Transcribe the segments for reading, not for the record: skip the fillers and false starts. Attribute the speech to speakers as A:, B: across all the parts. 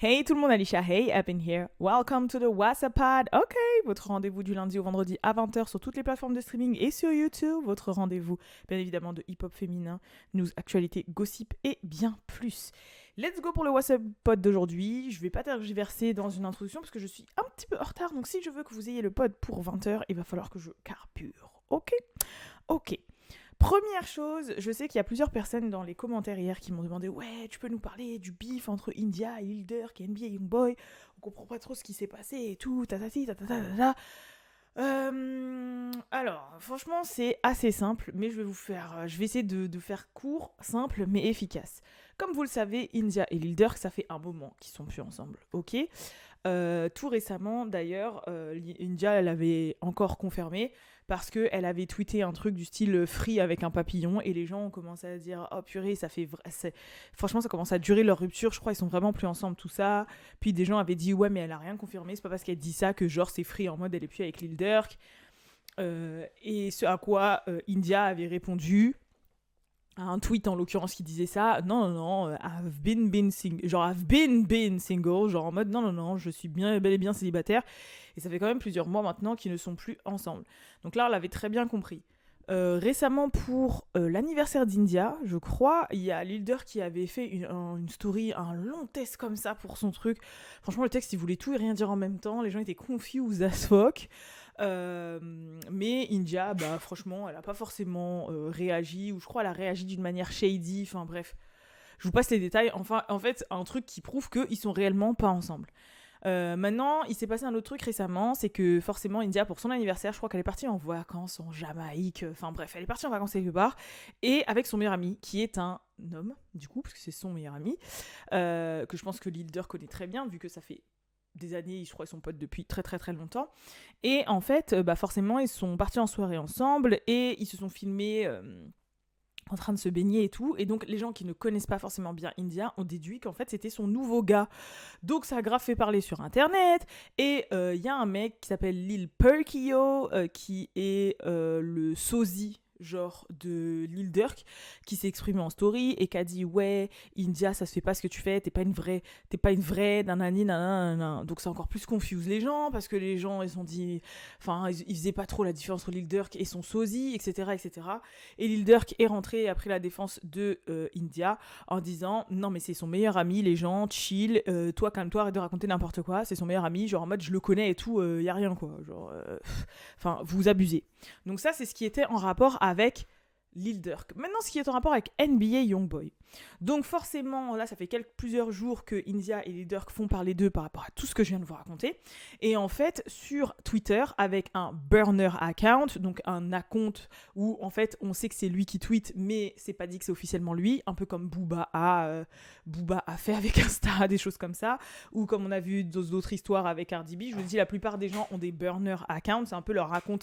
A: Hey tout le monde, Alicia, hey, up in here. Welcome to the WhatsApp Pod. Ok, votre rendez-vous du lundi au vendredi à 20h sur toutes les plateformes de streaming et sur YouTube. Votre rendez-vous, bien évidemment, de hip-hop féminin, news, actualité, gossip et bien plus. Let's go pour le WhatsApp Pod d'aujourd'hui. Je vais pas tergiverser dans une introduction parce que je suis un petit peu en retard. Donc si je veux que vous ayez le pod pour 20h, il va falloir que je carbure. Ok. Première chose, je sais qu'il y a plusieurs personnes dans les commentaires hier qui m'ont demandé « Ouais, tu peux nous parler du bif entre India et Lil Durk et NBA Youngboy, on comprend pas trop ce qui s'est passé et tout, tatati, tatata. » Alors, franchement, c'est assez simple, mais je vais essayer de faire court, simple, mais efficace. Comme vous le savez, India et Lil Durk, ça fait un moment qu'ils sont plus ensemble, ok ? Tout récemment, d'ailleurs, India, elle avait encore confirmé parce qu'elle avait tweeté un truc du style free avec un papillon et les gens ont commencé à dire oh purée, franchement, ça commence à durer leur rupture, je crois, ils sont vraiment plus ensemble, tout ça. Puis des gens avaient dit ouais, mais elle a rien confirmé, c'est pas parce qu'elle dit ça que genre c'est free en mode elle est plus avec Lil Durk. Et ce à quoi India avait répondu à un tweet en l'occurrence qui disait ça, non, I've been single, genre en mode non, je suis bel et bien célibataire, et ça fait quand même plusieurs mois maintenant qu'ils ne sont plus ensemble. Donc là, on l'avait très bien compris. Récemment, pour l'anniversaire d'India, je crois, il y a Lil Durk qui avait fait une story, un long test comme ça pour son truc. Franchement, le texte, il voulait tout et rien dire en même temps, les gens étaient confused as fuck. Mais India, bah franchement, elle a pas forcément réagi, ou je crois elle a réagi d'une manière shady, enfin bref. Je vous passe les détails. Enfin, en fait, un truc qui prouve qu'ils sont réellement pas ensemble. Maintenant, il s'est passé un autre truc récemment, c'est que forcément India, pour son anniversaire, je crois qu'elle est partie en vacances en Jamaïque, enfin bref, elle est partie en vacances quelque part, et avec son meilleur ami, qui est un homme, du coup, parce que c'est son meilleur ami, que je pense que Lil Durk connaît très bien, vu que ça fait des années, je crois, ils sont potes depuis très très très longtemps. Et en fait, bah forcément, ils sont partis en soirée ensemble et ils se sont filmés en train de se baigner et tout. Et donc, les gens qui ne connaissent pas forcément bien India ont déduit qu'en fait, c'était son nouveau gars. Donc, ça a grave fait parler sur Internet. Et il y a un mec qui s'appelle Lil Perkio, qui est le sosie genre de Lil Durk, qui s'est exprimé en story et qui a dit ouais, India, ça se fait pas ce que tu fais, t'es pas une vraie, nanani, nanana. Donc c'est encore plus confuse les gens, parce que les gens, ils ont dit, enfin, ils faisaient pas trop la différence entre Lil Durk et son sosie, etc. Et Lil Durk est rentré et a pris la défense de India en disant non, mais c'est son meilleur ami, les gens, chill, toi, calme-toi, arrête de raconter n'importe quoi, c'est son meilleur ami, genre en mode je le connais et tout, y a rien quoi, genre, enfin, vous abusez. Donc ça, c'est ce qui était en rapport avec Lil Durk. Maintenant, ce qui est en rapport avec NBA Youngboy. Donc forcément, là, ça fait plusieurs jours que India et Lil Durk font parler d'eux par rapport à tout ce que je viens de vous raconter. Et en fait, sur Twitter, avec un burner account, donc un account où en fait, on sait que c'est lui qui tweet, mais c'est pas dit que c'est officiellement lui, un peu comme Booba a fait avec Insta, des choses comme ça, ou comme on a vu d'autres histoires avec Cardi B. Je vous dis, la plupart des gens ont des burner accounts, c'est un peu leur account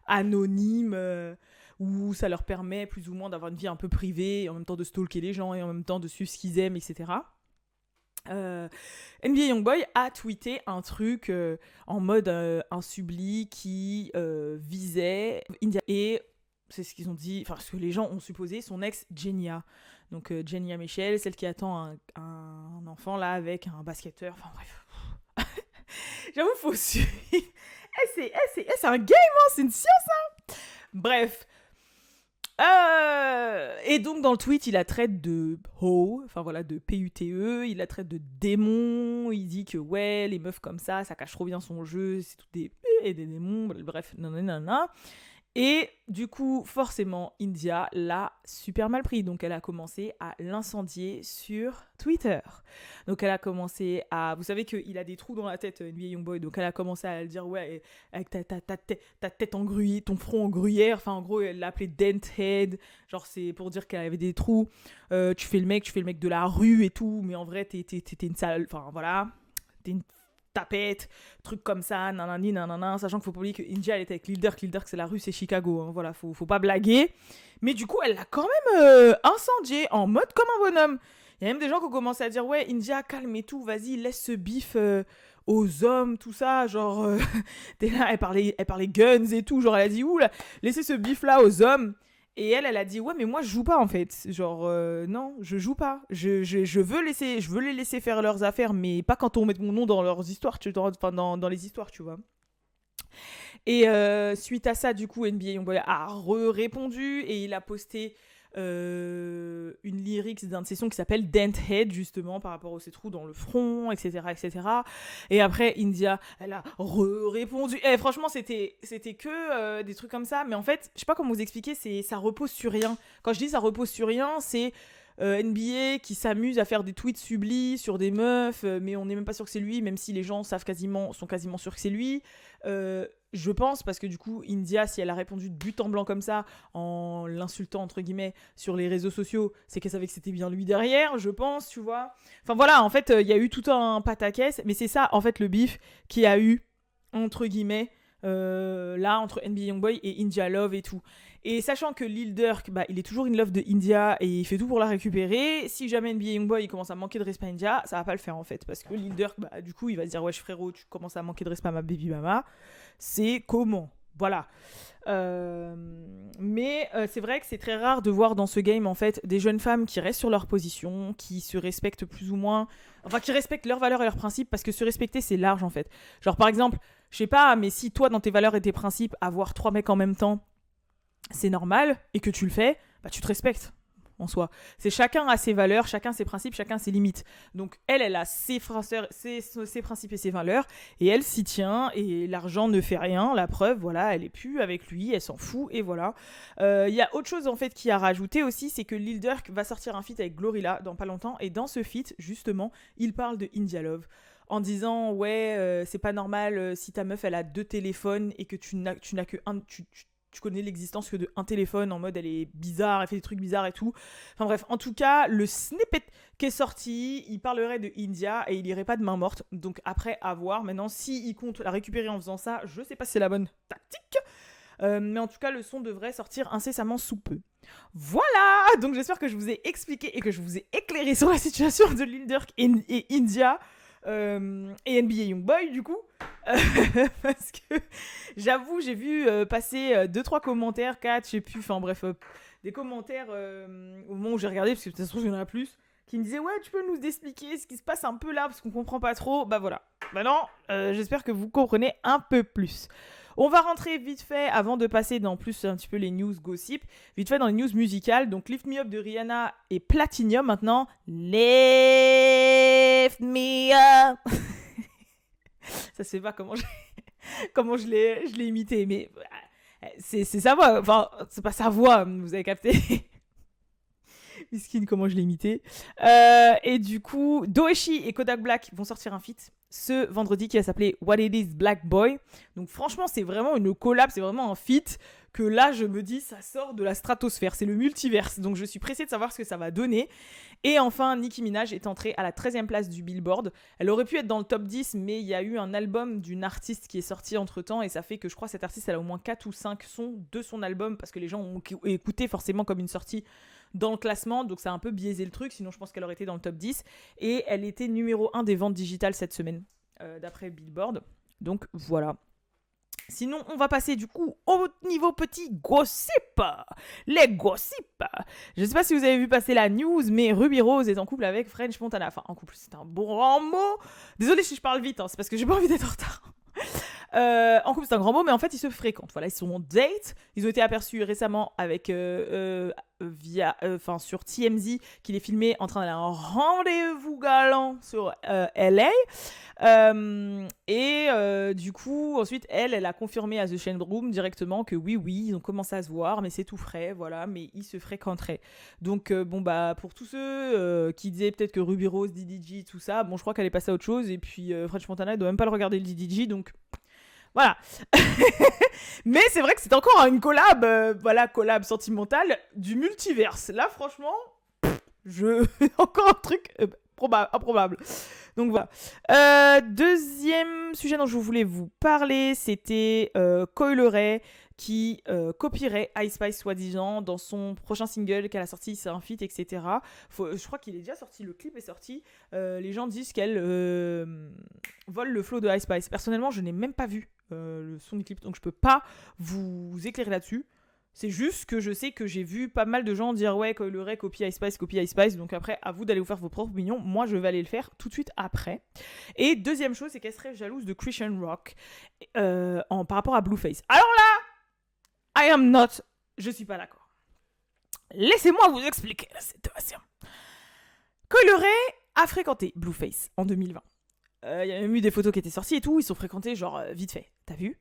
A: anonyme, où ça leur permet plus ou moins d'avoir une vie un peu privée, et en même temps de stalker les gens, et en même temps de suivre ce qu'ils aiment, etc. NBA Youngboy a tweeté un truc en mode un subli qui visait India, et c'est ce qu'ils ont dit, enfin ce que les gens ont supposé, son ex Genia. Donc Genia Michel, celle qui attend un enfant là avec un basketteur, enfin bref. J'avoue, faut suivre. C'est un game, hein, c'est une science, hein. Bref. Et donc dans le tweet, il la traite de ho, enfin voilà, de PUTE, il la traite de démon, il dit que ouais, les meufs comme ça cache trop bien son jeu, c'est tout des démons, bref, nanana. Et du coup, forcément, India l'a super mal pris. Donc, elle a commencé à l'incendier sur Twitter. Donc, elle a commencé à... Vous savez qu'il a des trous dans la tête, NBA Youngboy. Donc, elle a commencé à le dire, ouais, avec ta tête en gruyère, ton front en gruyère. Enfin, en gros, elle l'a appelé Dent Head. Genre, c'est pour dire qu'elle avait des trous. Tu fais le mec de la rue et tout. Mais en vrai, t'es une sale... Enfin, voilà. T'es une tapette, truc comme ça, nanani, nanana, sachant qu'il faut pas oublier que India, elle était avec Lil Durk, c'est la rue, c'est Chicago, hein, voilà, faut pas blaguer. Mais du coup, elle l'a quand même incendié en mode comme un bonhomme. Il y a même des gens qui ont commencé à dire, ouais, India, calme et tout, vas-y, laisse ce bif aux hommes, tout ça, genre, là, elle parlait guns et tout, genre, elle a dit, ouh, là, laissez ce bif là aux hommes. Et elle a dit ouais mais moi je joue pas en fait. Genre non, je joue pas. Je veux les laisser faire leurs affaires, mais pas quand on met mon nom dans leurs histoires, enfin dans les histoires, tu vois. Et suite à ça, du coup, NBA Youngboy a répondu et il a posté une lyrics d'un de ses sons qui s'appelle Dent Head, justement, par rapport aux ses trous dans le front, etc., etc. Et après, India, elle a répondu. Et franchement, c'était que des trucs comme ça. Mais en fait, je sais pas comment vous expliquer, ça repose sur rien. Quand je dis ça repose sur rien, c'est NBA qui s'amuse à faire des tweets sublis sur des meufs, mais on n'est même pas sûr que c'est lui, même si les gens sont quasiment sûrs que c'est lui. Je pense, parce que du coup, India, si elle a répondu de but en blanc comme ça, en l'insultant, entre guillemets, sur les réseaux sociaux, c'est qu'elle savait que c'était bien lui derrière, je pense, tu vois. Enfin voilà, en fait, il y a eu tout un pataquès, mais c'est ça, en fait, le bif qui a eu, entre guillemets, là, entre NBA Youngboy et India Love et tout. Et sachant que Lil Durk, bah, il est toujours in love de India et il fait tout pour la récupérer, si jamais NBA Youngboy il commence à manquer de respect à India, ça va pas le faire en fait. Parce que Lil Durk, bah, du coup, il va se dire wesh frérot, tu commences à manquer de respect à ma baby mama. C'est comment? Voilà. Mais c'est vrai que c'est très rare de voir dans ce game en fait des jeunes femmes qui restent sur leur position, qui se respectent plus ou moins, enfin qui respectent leurs valeurs et leurs principes, parce que se respecter c'est large en fait. Genre par exemple, je sais pas, mais si toi dans tes valeurs et tes principes, avoir 3 mecs en même temps, c'est normal et que tu le fais, bah tu te respectes en soi. C'est chacun a ses valeurs, chacun ses principes, chacun ses limites. Donc elle a ses principes et ses valeurs et elle s'y tient et l'argent ne fait rien. La preuve, voilà, elle est plus avec lui, elle s'en fout et voilà. Il y a autre chose en fait qui a rajouté aussi, c'est que Lil Durk va sortir un feat avec Glorilla dans pas longtemps et dans ce feat justement, il parle de India Love en disant ouais c'est pas normal si ta meuf elle a 2 téléphones et que tu n'as que un tu connais l'existence que d'un téléphone en mode elle est bizarre, elle fait des trucs bizarres et tout. Enfin bref, en tout cas, le snippet qui est sorti, il parlerait de India et il irait pas de main morte. Donc après, à voir. Maintenant, s'il compte la récupérer en faisant ça, je sais pas si c'est la bonne tactique. Mais en tout cas, le son devrait sortir incessamment sous peu. Voilà. Donc j'espère que je vous ai expliqué et que je vous ai éclairé sur la situation de Lil Durk et India. Et NBA Youngboy du coup parce que j'avoue j'ai vu passer 2-3 commentaires, 4 je sais plus, enfin bref des commentaires au moment où j'ai regardé parce que peut-être il y en a plus qui me disaient ouais tu peux nous expliquer ce qui se passe un peu là parce qu'on comprend pas trop. Bah voilà, maintenant j'espère que vous comprenez un peu plus. On va rentrer vite fait avant de passer dans plus un petit peu les news gossip, vite fait dans les news musicales. Donc Lift Me Up de Rihanna et Platinum maintenant. Lift Me Up. Ça se fait pas comment je l'ai imité, mais c'est sa voix. Enfin, c'est pas sa voix, vous avez capté. Miskine, comment je l'ai imité. Et du coup, Doeshi et Kodak Black vont sortir un feat ce vendredi qui va s'appeler What It Is Black Boy. Donc franchement, c'est vraiment une collab, c'est vraiment un feat que là, je me dis, ça sort de la stratosphère, c'est le multiverse. Donc je suis pressée de savoir ce que ça va donner. Et enfin, Nicki Minaj est entrée à la 13e place du Billboard. Elle aurait pu être dans le top 10, mais il y a eu un album d'une artiste qui est sorti entre-temps, et ça fait que je crois que cette artiste, elle a au moins 4 ou 5 sons de son album, parce que les gens ont écouté forcément comme une sortie dans le classement, donc ça a un peu biaisé le truc, sinon je pense qu'elle aurait été dans le top 10. Et elle était numéro 1 des ventes digitales cette semaine, d'après Billboard. Donc voilà. Sinon, on va passer du coup au niveau petit gossip. Les gossips. Je sais pas si vous avez vu passer la news, mais Ruby Rose est en couple avec French Montana. Enfin, en couple, c'est un bon grand mot. Désolée si je parle vite, hein, c'est parce que j'ai pas envie d'être en retard. En couple, c'est un grand mot, mais en fait, ils se fréquentent. Voilà, ils sont en date. Ils ont été aperçus récemment avec sur TMZ, qu'il est filmé en train d'aller à un rendez-vous galant sur LA. Du coup, ensuite, elle a confirmé à The Shade Room directement que oui, ils ont commencé à se voir, mais c'est tout frais, voilà, mais ils se fréquenteraient. Donc, pour tous ceux qui disaient peut-être que Ruby Rose, DDG, tout ça, bon, je crois qu'elle est passée à autre chose, et puis French Montana, elle doit même pas le regarder le DDG, donc voilà. Mais c'est vrai que c'est encore une collab, collab sentimentale du multiverse. Là, franchement, encore un truc improbable. Donc voilà. Deuxième sujet dont je voulais vous parler, c'était Coi Leray qui copierait Ice Spice soi-disant dans son prochain single qu'elle a sorti, c'est un feat, etc. Je crois qu'il est déjà sorti, le clip est sorti. Les gens disent qu'elle vole le flow de Ice Spice. Personnellement, je n'ai même pas vu le son du clip, donc je peux pas vous éclairer là-dessus. C'est juste que je sais que j'ai vu pas mal de gens dire ouais, Coil Ray, copie Ice Spice. Donc après, à vous d'aller vous faire vos propres opinions. Moi, je vais aller le faire tout de suite après. Et deuxième chose, c'est qu'elle serait jalouse de Christian Rock par rapport à Blueface. Alors là, I am not. Je suis pas d'accord. Laissez-moi vous expliquer la situation. Coil Ray a fréquenté Blueface en 2020. Il y a même eu des photos qui étaient sorties et tout. Ils sont fréquentés genre vite fait. T'as vu ?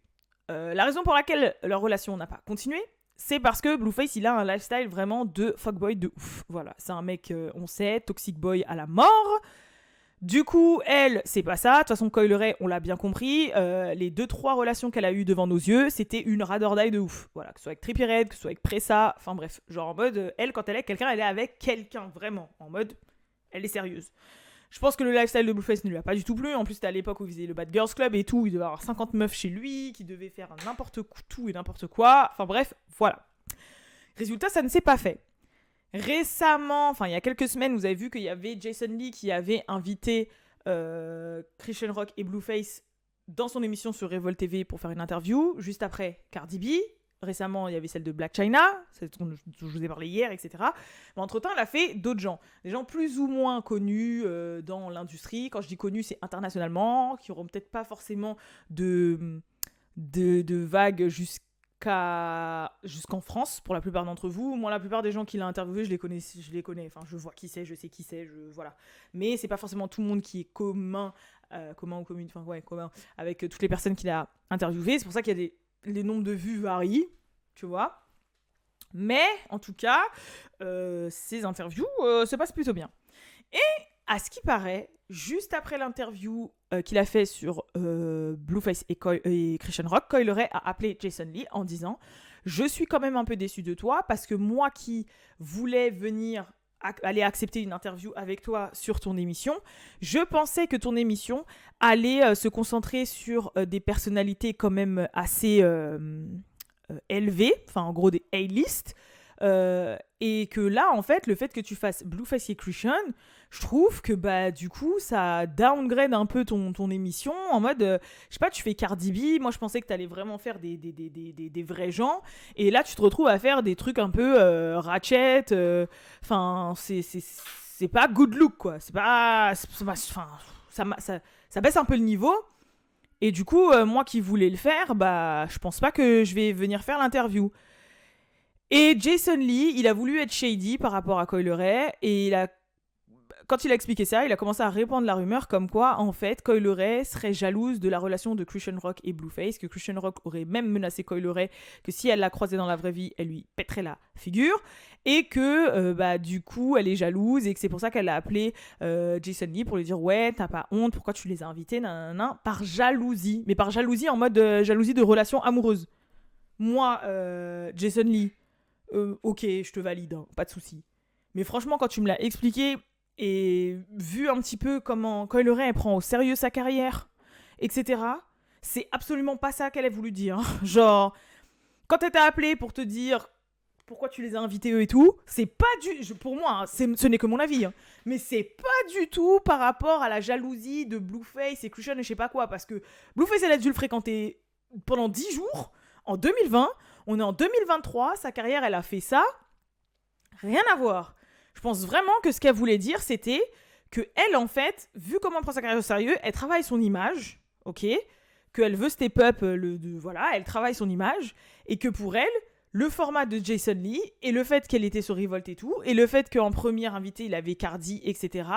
A: La raison pour laquelle leur relation n'a pas continué, c'est parce que Blueface, il a un lifestyle vraiment de fuckboy de ouf. Voilà, c'est un mec, on sait, toxic boy à la mort. Du coup, elle, c'est pas ça. De toute façon, Coil Ray, on l'a bien compris. Les 2-3 relations qu'elle a eues devant nos yeux, c'était une radordaille de ouf. Voilà, que ce soit avec Trippie Redd, que ce soit avec Pressa. Enfin bref, genre en mode, elle, quand elle est quelqu'un, elle est avec quelqu'un, vraiment. En mode, elle est sérieuse. Je pense que le lifestyle de Blueface ne lui a pas du tout plu. En plus, c'était à l'époque où il faisait le Bad Girls Club et tout. Il devait avoir 50 meufs chez lui, qui devaient faire n'importe tout et n'importe quoi. Enfin bref, voilà. Résultat, ça ne s'est pas fait. Récemment, enfin il y a quelques semaines, vous avez vu qu'il y avait Jason Lee qui avait invité Christian Rock et Blueface dans son émission sur Revolt TV pour faire une interview. Juste après, Cardi B. Récemment, il y avait celle de Blac Chyna, celle dont je vous ai parlé hier, etc. Mais entre-temps, elle a fait d'autres gens. Des gens plus ou moins connus dans l'industrie. Quand je dis connus, c'est internationalement, qui n'auront peut-être pas forcément de vagues jusqu'en France, pour la plupart d'entre vous. Moi, la plupart des gens qu'il a interviewés, je les connais. Enfin, je vois qui c'est, je sais qui c'est, voilà. Mais c'est pas forcément tout le monde qui est commun avec toutes les personnes qu'il a interviewées. C'est pour ça qu'il y a les nombres de vues varient, tu vois. Mais, en tout cas, ces interviews se passent plutôt bien. Et, à ce qui paraît, juste après l'interview qu'il a fait sur Blueface et Christian Rock, Coil Ray a appelé Jason Lee en disant « Je suis quand même un peu déçu de toi parce que moi qui voulais venir aller accepter une interview avec toi sur ton émission, je pensais que ton émission allait se concentrer sur des personnalités quand même assez élevées, enfin en gros des A-list, et que là en fait le fait que tu fasses Blueface et Christian, je trouve que bah du coup ça downgrade un peu ton émission en mode je sais pas, tu fais Cardi B, moi je pensais que t'allais vraiment faire des vrais gens et là tu te retrouves à faire des trucs un peu ratchet, enfin c'est pas good look quoi, ça baisse un peu le niveau. Et du coup moi qui voulais le faire, bah je pense pas que je vais venir faire l'interview. Et Jason Lee, il a voulu être shady par rapport à Coil Ray et quand il a expliqué ça, il a commencé à répandre la rumeur comme quoi, en fait, Coil Ray serait jalouse de la relation de Christian Rock et Blueface, que Christian Rock aurait même menacé Coil Ray, que si elle la croisait dans la vraie vie, elle lui pèterait la figure, et que, du coup, elle est jalouse, et que c'est pour ça qu'elle a appelé Jason Lee pour lui dire « Ouais, t'as pas honte, pourquoi tu les as invités, nanana », par jalousie, mais par jalousie en mode jalousie de relation amoureuse. Moi, Jason Lee, ok, je te valide, hein, pas de souci. Mais franchement, quand tu me l'as expliqué et vu un petit peu comment Coil Ray prend au sérieux sa carrière, etc., c'est absolument pas ça qu'elle a voulu dire. Genre, quand elle t'a appelé pour te dire pourquoi tu les as invités eux et tout, c'est pas pour moi, hein, ce n'est que mon avis, hein, mais c'est pas du tout par rapport à la jalousie de Blueface et Christian et je sais pas quoi, parce que Blueface, elle a dû le fréquenter pendant 10 jours, en 2020, on est en 2023, sa carrière, elle a fait ça. Rien à voir. Je pense vraiment que ce qu'elle voulait dire, c'était que elle, en fait, vu comment elle prend sa carrière au sérieux, elle travaille son image, ok, qu'elle veut step up, voilà, elle travaille son image, et que pour elle, le format de Jason Lee, et le fait qu'elle était sur Revolt et tout, et le fait qu'en première invitée, il avait Cardi, etc.,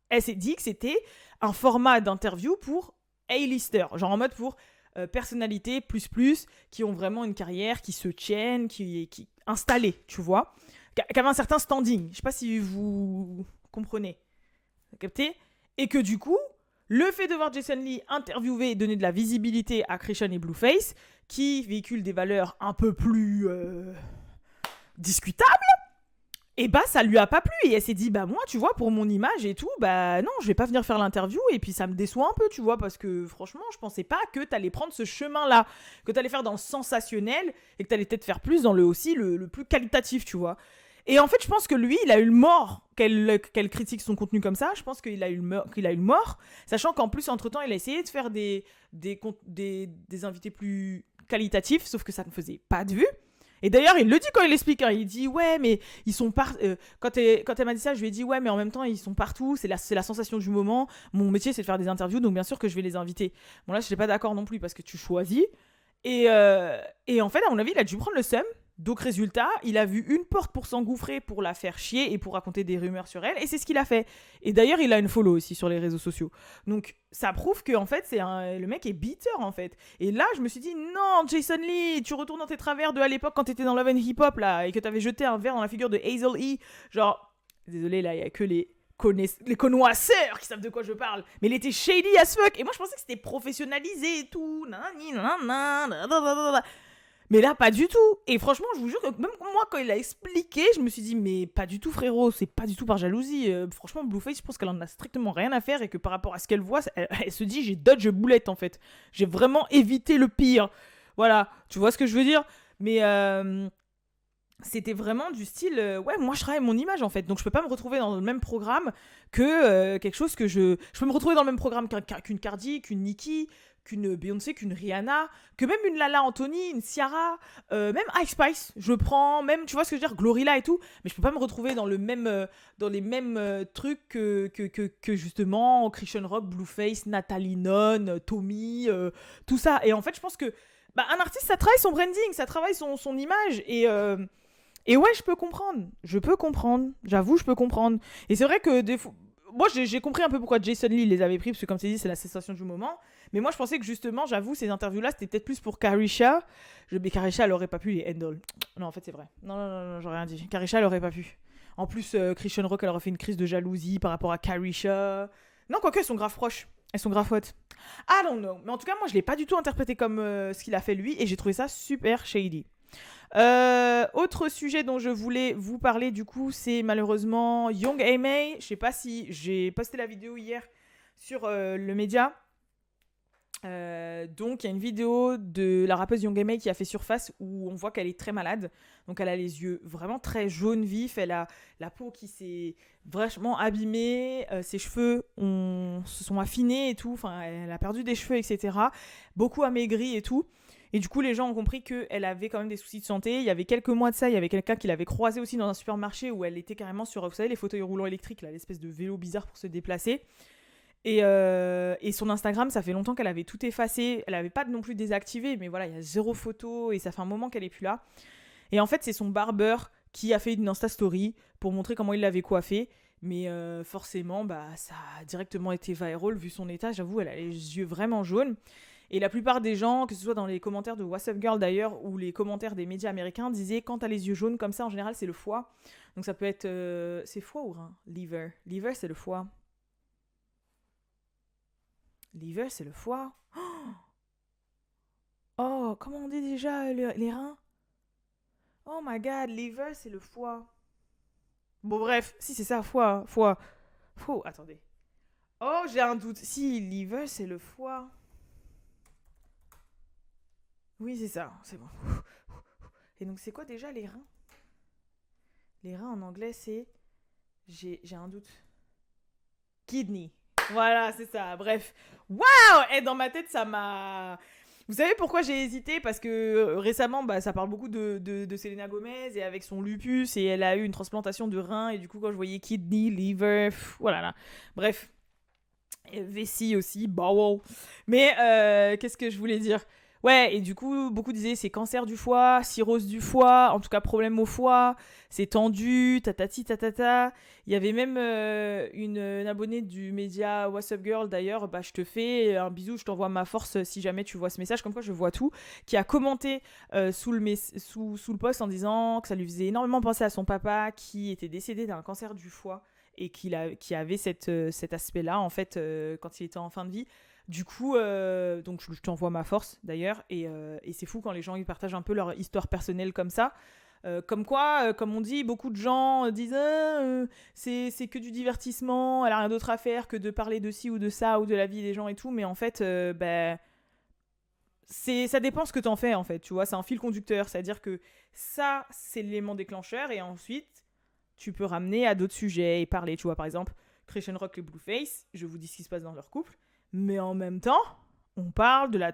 A: elle s'est dit que c'était un format d'interview pour A-lister, genre en mode pour personnalités plus qui ont vraiment une carrière qui se tiennent, qui installée, tu vois, qui avait un certain standing. Je sais pas si vous comprenez. Vous captez ? Et que du coup, le fait de voir Jason Lee interviewer et donner de la visibilité à Christian et Blueface, qui véhiculent des valeurs un peu plus discutables, et bah ça lui a pas plu et elle s'est dit bah moi tu vois pour mon image et tout bah non je vais pas venir faire l'interview et puis ça me déçoit un peu tu vois parce que franchement je pensais pas que t'allais prendre ce chemin là, que t'allais faire dans le sensationnel et que t'allais peut-être faire plus dans le plus qualitatif tu vois. Et en fait je pense que lui il a eu le mort qu'elle critique son contenu comme ça, je pense qu'il a eu le mort sachant qu'en plus entre temps il a essayé de faire des invités plus qualitatifs sauf que ça ne faisait pas de vue. Et d'ailleurs, il le dit quand il explique. Hein. Il dit ouais, mais ils sont quand elle m'a dit ça, je lui ai dit ouais, mais en même temps, ils sont partout. C'est la sensation du moment. Mon métier, c'est de faire des interviews, donc bien sûr que je vais les inviter. Bon là, je suis pas d'accord non plus parce que tu choisis. Et en fait, à mon avis, il a dû prendre le seum. Donc, résultat, il a vu une porte pour s'engouffrer, pour la faire chier et pour raconter des rumeurs sur elle. Et c'est ce qu'il a fait. Et d'ailleurs, il a une follow aussi sur les réseaux sociaux. Donc, ça prouve que en fait, le mec est bitter, en fait. Et là, je me suis dit, non, Jason Lee, tu retournes dans tes travers de à l'époque quand t'étais dans Love and Hip Hop, là, et que t'avais jeté un verre dans la figure de Hazel E. Genre, désolé, là, il y a que les connoisseurs qui savent de quoi je parle. Mais il était shady as fuck. Et moi, je pensais que c'était professionnalisé et tout. Mais là, pas du tout. Et franchement, je vous jure que même moi, quand il a expliqué, je me suis dit, mais pas du tout, frérot, c'est pas du tout par jalousie. Franchement, Blueface, je pense qu'elle en a strictement rien à faire et que par rapport à ce qu'elle voit, elle se dit, j'ai dodge boulette en fait. J'ai vraiment évité le pire. Voilà, tu vois ce que je veux dire. Mais c'était vraiment du style, ouais, moi je travaille mon image en fait. Donc je peux pas me retrouver dans le même programme que quelque chose que je. Je peux me retrouver dans le même programme qu'une Cardi, qu'une Nicki, qu'une Beyoncé, qu'une Rihanna, que même une Lala Anthony, une Ciara, même Ice Spice, je prends, même, tu vois ce que je veux dire, Glorilla et tout, mais je peux pas me retrouver dans dans les mêmes trucs que justement Christian Rock, Blueface, Nathalie Nunn, Tommy, tout ça. Et en fait, je pense que un artiste, ça travaille son branding, ça travaille son image, et ouais, je peux comprendre, j'avoue, je peux comprendre. Et c'est vrai que des fois, moi j'ai compris un peu pourquoi Jason Lee les avait pris, parce que comme tu dis, c'est la sensation du moment. Mais moi je pensais que justement, j'avoue, ces interviews-là, c'était peut-être plus pour Carisha. Mais Carisha, elle aurait pas pu les handle. Non, en fait, c'est vrai. Non, non, non, non, j'aurais rien dit. Carisha, elle aurait pas pu. En plus, Christian Rock, elle aurait fait une crise de jalousie par rapport à Carisha. Non, quoique, elles sont grave proches. Elles sont grave potes. I don't know. Mais en tout cas, moi, je l'ai pas du tout interprété comme ce qu'il a fait lui, et j'ai trouvé ça super shady. Autre sujet dont je voulais vous parler du coup, c'est malheureusement Young M.A. Je sais pas si j'ai posté la vidéo hier sur le média. Donc il y a une vidéo de la rappeuse Young M.A qui a fait surface où on voit qu'elle est très malade. Donc elle a les yeux vraiment très jaunes vifs, elle a la peau qui s'est vachement abîmée, ses cheveux se sont affinés et tout, enfin elle a perdu des cheveux, etc. Beaucoup amaigri et tout. Et du coup, les gens ont compris qu'elle avait quand même des soucis de santé. Il y avait quelques mois de ça, il y avait quelqu'un qui l'avait croisée aussi dans un supermarché où elle était carrément sur, vous savez, les fauteuils roulants électriques, là, l'espèce de vélo bizarre pour se déplacer. Et son Instagram, ça fait longtemps qu'elle avait tout effacé. Elle n'avait pas non plus désactivé, mais voilà, il y a 0 photo et ça fait un moment qu'elle est plus là. Et en fait, c'est son barbeur qui a fait une Insta Story pour montrer comment il l'avait coiffée. Mais forcément, ça a directement été viral vu son état. J'avoue, elle a les yeux vraiment jaunes. Et la plupart des gens, que ce soit dans les commentaires de What's Up Girl d'ailleurs, ou les commentaires des médias américains, disaient quand t'as les yeux jaunes comme ça, en général, c'est le foie. Donc ça peut être... c'est foie ou rein? Liver. Liver, c'est le foie. Liver, c'est le foie. Oh, comment on dit déjà les reins? Oh my god, liver, c'est le foie. Bon, bref, si c'est ça, foie, foie. Foie, attendez. Oh, j'ai un doute. Si, liver, c'est le foie. Oui, c'est ça, c'est bon. Et donc, c'est quoi déjà les reins? Les reins en anglais, c'est... J'ai un doute. Kidney. Voilà, c'est ça. Bref. Waouh! Et dans ma tête, ça m'a... Vous savez pourquoi j'ai hésité? Parce que récemment, ça parle beaucoup de Selena Gomez et avec son lupus, et elle a eu une transplantation de rein, et du coup, quand je voyais kidney, liver, voilà là. Bref. Et vessie aussi, wow. Mais qu'est-ce que je voulais dire? Ouais, et du coup, beaucoup disaient c'est cancer du foie, cirrhose du foie, en tout cas problème au foie, c'est tendu, tatati tatata. Il y avait même une abonnée du média What's Up Girl d'ailleurs, je te fais un bisou, je t'envoie ma force si jamais tu vois ce message, comme quoi je vois tout, qui a commenté sous le post en disant que ça lui faisait énormément penser à son papa qui était décédé d'un cancer du foie et qui avait cet aspect-là en fait quand il était en fin de vie. Du coup, donc je t'envoie ma force d'ailleurs, et c'est fou quand les gens ils partagent un peu leur histoire personnelle comme ça. Comme quoi, comme on dit, beaucoup de gens disent c'est que du divertissement, elle a rien d'autre à faire que de parler de ci ou de ça ou de la vie des gens et tout, mais en fait, ça dépend ce que t'en fais en fait, tu vois, c'est un fil conducteur, c'est-à-dire que ça, c'est l'élément déclencheur, et ensuite, tu peux ramener à d'autres sujets et parler, tu vois, par exemple, Christian Rock et Blueface, je vous dis ce qui se passe dans leur couple, mais en même temps, on parle de la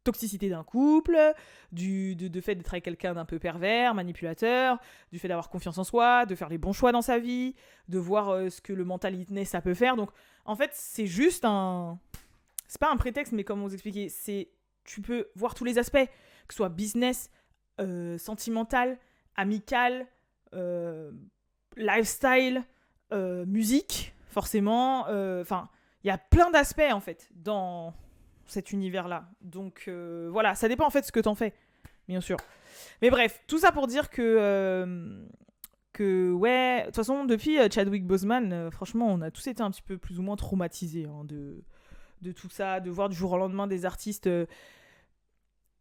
A: toxicité d'un couple, de fait d'être avec quelqu'un d'un peu pervers, manipulateur, du fait d'avoir confiance en soi, de faire les bons choix dans sa vie, de voir ce que le mental illness ça peut faire. Donc, en fait, c'est juste un... C'est pas un prétexte, mais comme vous expliquez, tu peux voir tous les aspects, que ce soit business, sentimental, amical, lifestyle, musique, forcément. Enfin, il y a plein d'aspects, en fait, dans cet univers-là. Donc, voilà, ça dépend, en fait, de ce que t'en fais, bien sûr. Mais bref, tout ça pour dire que ouais, de toute façon, depuis Chadwick Boseman, franchement, on a tous été un petit peu plus ou moins traumatisés de tout ça, de voir du jour au lendemain des artistes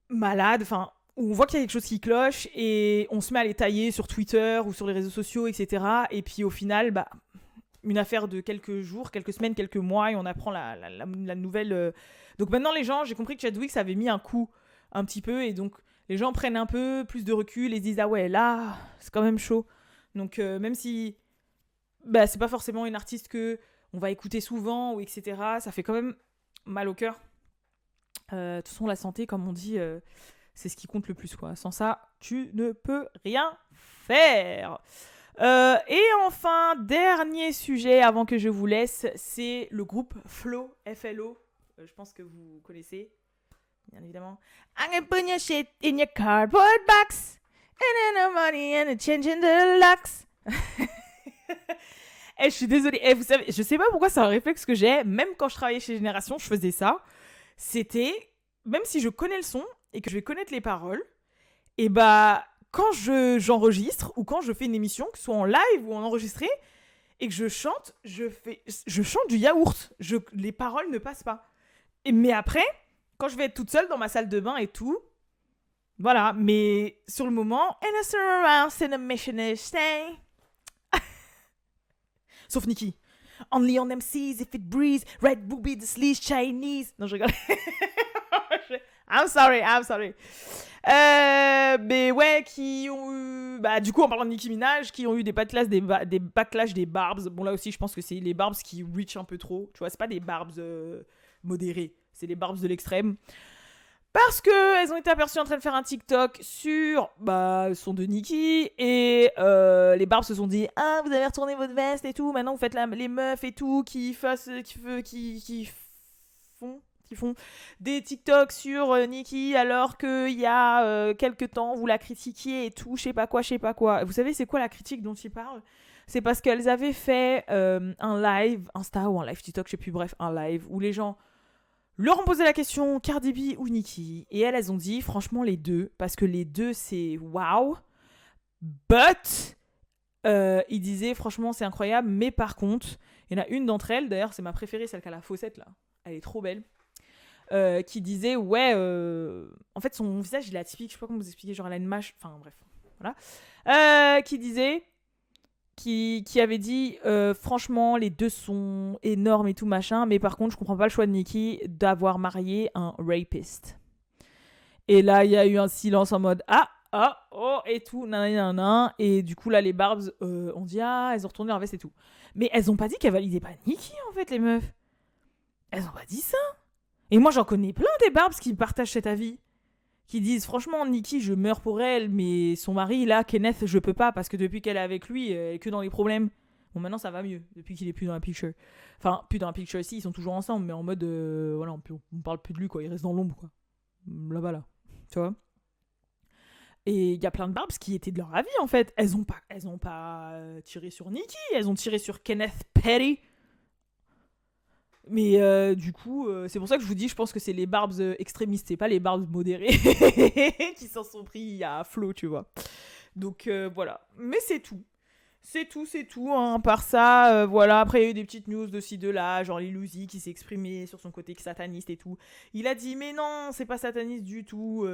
A: malades, enfin, où on voit qu'il y a quelque chose qui cloche et on se met à les tailler sur Twitter ou sur les réseaux sociaux, etc. Et puis au final, bah, une affaire de quelques jours, quelques semaines, quelques mois, et on apprend la nouvelle. Donc maintenant, les gens, j'ai compris que Chadwick, ça avait mis un coup un petit peu, et donc les gens prennent un peu plus de recul et se disent, ah ouais, là, c'est quand même chaud. Donc même si bah, c'est pas forcément une artiste que on va écouter souvent, ou etc., ça fait quand même mal au cœur. De toute façon, la santé, comme on dit, c'est ce qui compte le plus, quoi. Sans ça, tu ne peux rien faire. Et enfin, dernier sujet avant que je vous laisse, c'est le groupe Flo, F-L-O. Je pense que vous connaissez, bien évidemment. I'm gonna put your shit in your cardboard box, and then the money and the change in the locks. Je suis désolée. Vous savez, je sais pas pourquoi c'est un réflexe que j'ai. Même quand je travaillais chez Génération, je faisais ça. C'était, même si je connais le son et que je vais connaître les paroles, et bah quand j'enregistre ou quand je fais une émission, que ce soit en live ou en enregistré, et que je chante, je chante du yaourt. Les paroles ne passent pas. Mais après, quand je vais être toute seule dans ma salle de bain et tout, voilà. Mais sur le moment, sauf Nicki. Only on MCs if it breeze, red booby, the sleaze Chinese. Non, je rigole. I'm sorry. Mais ouais, qui ont eu... Bah, du coup, en parlant de Nicki Minaj, qui ont eu des backlash, des backlash des Barbs. Bon, là aussi, je pense que c'est les Barbs qui reach un peu trop. Tu vois, c'est pas des Barbs modérés. C'est les Barbs de l'extrême. Parce qu'elles ont été aperçues en train de faire un TikTok sur le son de Nicki. Et les Barbs se sont dit, ah, vous avez retourné votre veste et tout. Maintenant, vous faites les meufs et tout qui font des TikTok sur Nicki alors qu'il y a quelques temps, vous la critiquiez et tout, je sais pas quoi. Vous savez, c'est quoi la critique dont ils parlent ? C'est parce qu'elles avaient fait un live Insta ou un live TikTok, je sais plus, bref, un live où les gens leur ont posé la question Cardi B ou Nicki, et elles ont dit franchement les deux, parce que les deux c'est wow, but ils disaient franchement c'est incroyable, mais par contre, il y en a une d'entre elles, d'ailleurs c'est ma préférée, celle qui a la faussette là, elle est trop belle, qui disait ouais, en fait son visage il est atypique, je sais pas comment vous expliquer, genre elle a une mâche, enfin bref, voilà, qui avait dit franchement les deux sont énormes et tout machin, mais par contre je comprends pas le choix de Nicki d'avoir marié un rapiste. Et là il y a eu un silence en mode oh et tout nanana, et du coup là les Barbs ont dit elles ont retourné leur veste et tout, mais elles ont pas dit qu'elles validaient pas Nicki en fait, les meufs, elles ont pas dit ça. Et moi j'en connais plein des Barbs qui partagent cet avis, qui disent franchement Nicki je meurs pour elle, mais son mari là Kenneth je peux pas parce que depuis qu'elle est avec lui elle est que dans les problèmes. Bon maintenant ça va mieux depuis qu'il est plus dans la picture, enfin plus dans la picture ici, ils sont toujours ensemble mais en mode voilà, on parle plus de lui quoi, il reste dans l'ombre quoi, là-bas là, tu vois. Et il y a plein de Barbs qui étaient de leur avis en fait, elles ont pas tiré sur Nicki, elles ont tiré sur Kenneth Petty. Mais du coup, c'est pour ça que je vous dis, je pense que c'est les Barbs extrémistes, c'est pas les Barbs modérés qui s'en sont pris à flot, tu vois. Donc voilà. Mais c'est tout. C'est tout. Hein. Par ça, voilà. Après, il y a eu des petites news de ci, de là, genre Lil Uzi qui s'est exprimé sur son côté sataniste et tout. Il a dit, mais non, c'est pas sataniste du tout.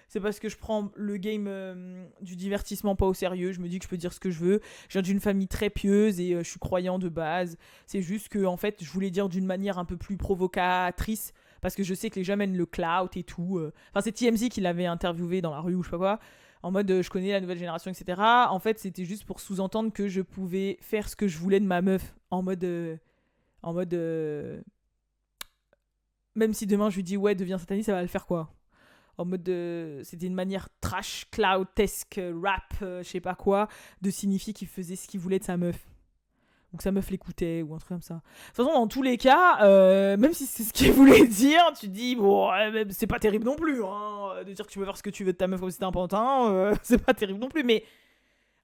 A: C'est parce que je prends le game du divertissement pas au sérieux. Je me dis que je peux dire ce que je veux. Je viens d'une famille très pieuse et je suis croyant de base. C'est juste que, en fait, je voulais dire d'une manière un peu plus provocatrice. Parce que je sais que les gens mènent le clout et tout. Enfin, c'est TMZ qui l'avait interviewé dans la rue ou je sais pas quoi. En mode je connais la nouvelle génération, etc. En fait, c'était juste pour sous-entendre que je pouvais faire ce que je voulais de ma meuf. En mode même si demain je lui dis ouais, deviens sataniste, ça va le faire quoi. en mode c'était une manière trash, cloud-esque, rap, je sais pas quoi, de signifier qu'il faisait ce qu'il voulait de sa meuf. Ou que sa meuf l'écoutait, ou un truc comme ça. De toute façon, dans tous les cas, même si c'est ce qu'il voulait dire, tu te dis, bon, c'est pas terrible non plus, hein, de dire que tu peux faire ce que tu veux de ta meuf comme si c'était un pantin, c'est pas terrible non plus, mais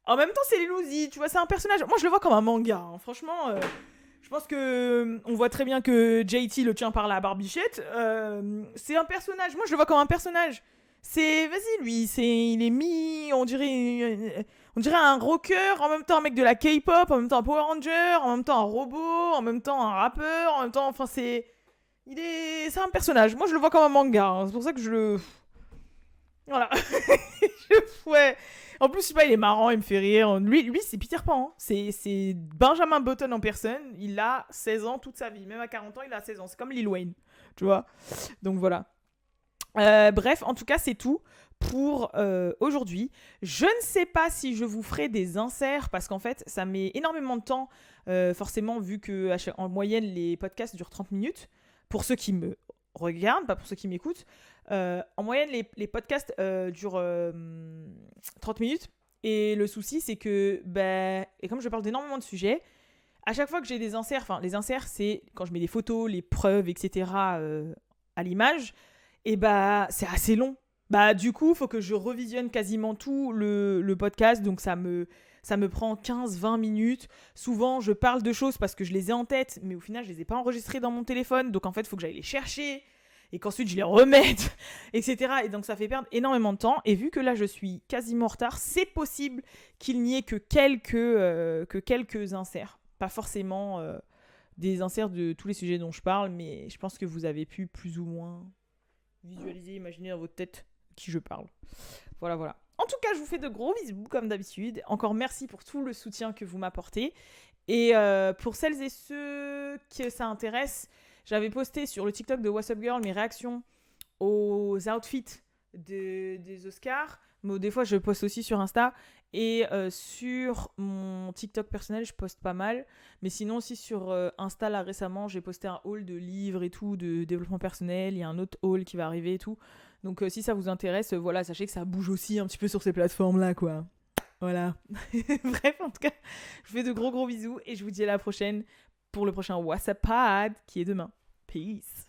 A: en même temps, c'est l'Illusi, tu vois, c'est un personnage. Moi, je le vois comme un manga, hein. Franchement, je pense que on voit très bien que JT le tient par la barbichette. C'est un personnage. Moi, je le vois comme un personnage. Vas-y, lui, il est on dirait un rocker, en même temps un mec de la K-pop, en même temps un Power Ranger, en même temps un robot, en même temps un rappeur, en même temps, enfin, c'est un personnage. Moi, je le vois comme un manga, hein. C'est pour ça que voilà. Ouais. En plus, je sais pas, il est marrant, il me fait rire. Lui c'est Peter Pan, hein. C'est Benjamin Button en personne. Il a 16 ans toute sa vie. Même à 40 ans, il a 16 ans. C'est comme Lil Wayne, tu vois. Donc voilà. Bref, en tout cas, c'est tout pour aujourd'hui. Je ne sais pas si je vous ferai des inserts parce qu'en fait, ça met énormément de temps, forcément, vu qu'en moyenne, les podcasts durent 30 minutes. Pour ceux qui me regardent, pas pour ceux qui m'écoutent. En moyenne, les podcasts durent 30 minutes. Et le souci, c'est que, et comme je parle d'énormément de sujets, à chaque fois que j'ai des inserts, enfin, les inserts, c'est quand je mets des photos, les preuves, etc. À l'image, et c'est assez long. Du coup, il faut que je revisionne quasiment tout le podcast, donc ça me prend 15-20 minutes. Souvent, je parle de choses parce que je les ai en tête, mais au final, je les ai pas enregistrées dans mon téléphone, donc en fait, il faut que j'aille les chercher, et qu'ensuite je les remette, etc. Et donc ça fait perdre énormément de temps, et vu que là, je suis quasiment en retard, c'est possible qu'il n'y ait que quelques inserts. Pas forcément des inserts de tous les sujets dont je parle, mais je pense que vous avez pu plus ou moins visualiser, imaginer dans votre tête qui je parle. Voilà. En tout cas, je vous fais de gros bisous, comme d'habitude. Encore merci pour tout le soutien que vous m'apportez. Et pour celles et ceux que ça intéresse, j'avais posté sur le TikTok de What's Up Girl mes réactions aux outfits des Oscars. Mais des fois, je poste aussi sur Insta. Et sur mon TikTok personnel, je poste pas mal. Mais sinon, aussi sur Insta, là, récemment, j'ai posté un haul de livres et tout, de développement personnel. Il y a un autre haul qui va arriver et tout. Donc, si ça vous intéresse, voilà, sachez que ça bouge aussi un petit peu sur ces plateformes-là, quoi. Voilà. Bref, en tout cas, je vous fais de gros bisous. Et je vous dis à la prochaine pour le prochain What's Up Pod qui est demain. Peace.